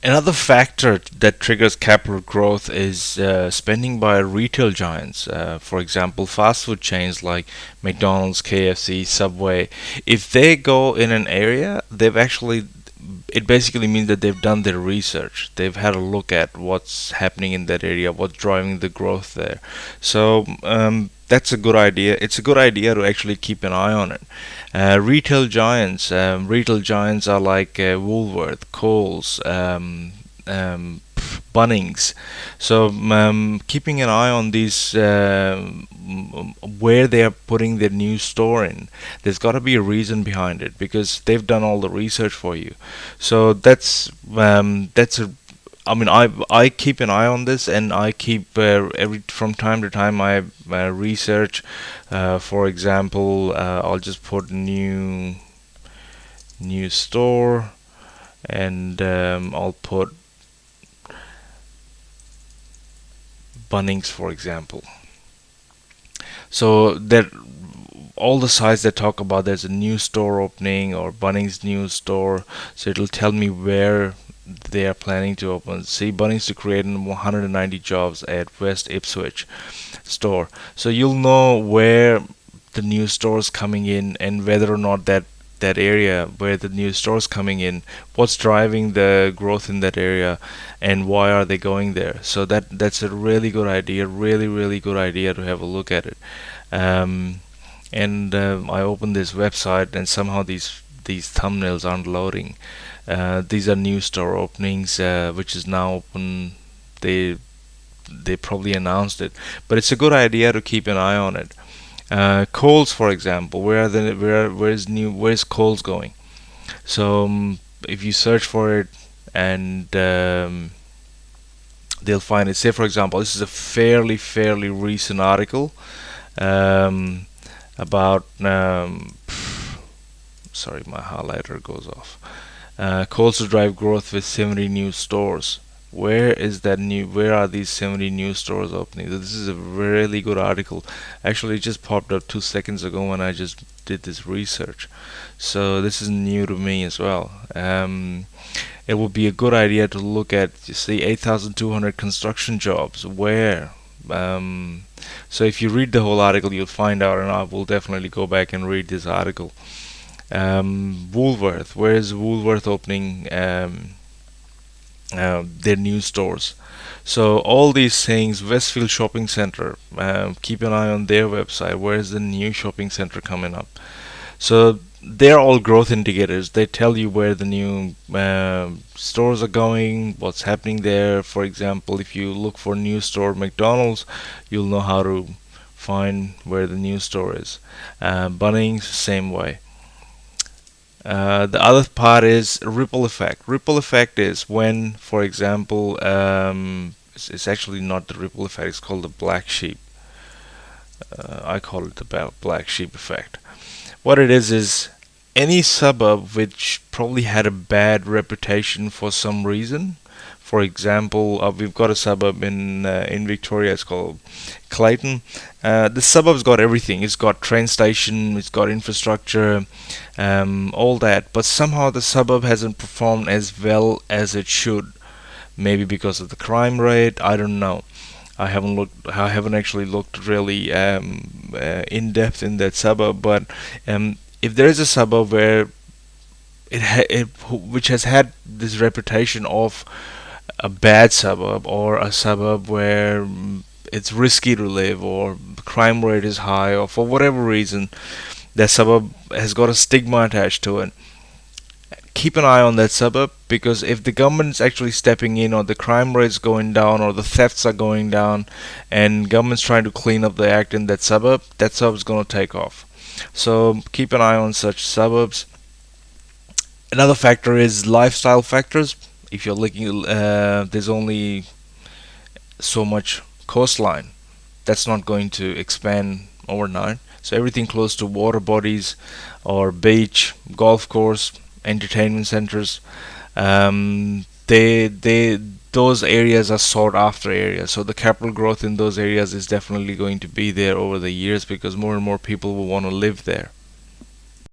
Another factor that triggers capital growth is spending by retail giants. For example, fast food chains like McDonald's, KFC, Subway. If they go in an area, it basically means that they've done their research. They've had a look at what's happening in that area, what's driving the growth there. So that's a good idea. It's a good idea to actually keep an eye on it. Retail giants are like Woolworth, Coles, Bunnings. So keeping an eye on these, where they are putting their new store in. There's got to be a reason behind it because they've done all the research for you. So that's a I mean, I keep an eye on this, and I keep every from time to time I research. For example, I'll just put new store, and I'll put Bunnings, for example. So that all the sites that talk about there's a new store opening or Bunnings new store, so it'll tell me where they are planning to open. See, Bunnings to create 190 jobs at West Ipswich store. So you'll know where the new stores coming in and whether or not that area where the new stores coming in, what's driving the growth in that area, and why are they going there. So that's a really good idea, really good idea to have a look at it. Um, and I opened this website, and somehow these thumbnails aren't loading. These are new store openings, which is now open. They they probably announced it, but it's a good idea to keep an eye on it. Coles, for example, where's Coles going? So if you search for it, and they'll find it. Say, for example, this is a fairly recent article um, about. Sorry, my highlighter goes off. Coles to drive growth with 70 new stores. Where are these 70 new stores opening? This is a really good article. Actually, it just popped up 2 seconds ago when I just did this research. So this is new to me as well. It would be a good idea to look at, you see, 8,200 construction jobs. Where? Um, so if you read the whole article, you'll find out, and I will definitely go back and read this article. Woolworth, where is Woolworth opening their new stores? So all these things, Westfield Shopping Center, keep an eye on their website. Where is the new shopping center coming up? So they're all growth indicators. They tell you where the new stores are going, what's happening there. For example, if you look for new store McDonald's, you'll know how to find where the new store is. Bunnings, same way. The other part is ripple effect. Ripple effect is when, for example, it's actually not the ripple effect. It's called the black sheep. I call it the black sheep effect. What it is any suburb which probably had a bad reputation for some reason. For example, we've got a suburb in Victoria. It's called Clayton. The suburb's got everything. It's got train station. It's got infrastructure, all that. But somehow the suburb hasn't performed as well as it should. Maybe because of the crime rate. I don't know. I haven't actually looked really in depth in that suburb. But if there is a suburb where which has had this reputation of a bad suburb, or a suburb where it's risky to live, or crime rate is high, or for whatever reason that suburb has got a stigma attached to it, keep an eye on that suburb, because if the government's actually stepping in, or the crime rate's going down, or the thefts are going down, and government's trying to clean up the act in that suburb's going to take off. So keep an eye on such suburbs. Another factor is lifestyle factors. If you're looking, there's only so much coastline. That's not going to expand overnight. So everything close to water bodies or beach, golf course, entertainment centers, those areas are sought after areas. So the capital growth in those areas is definitely going to be there over the years because more and more people will want to live there.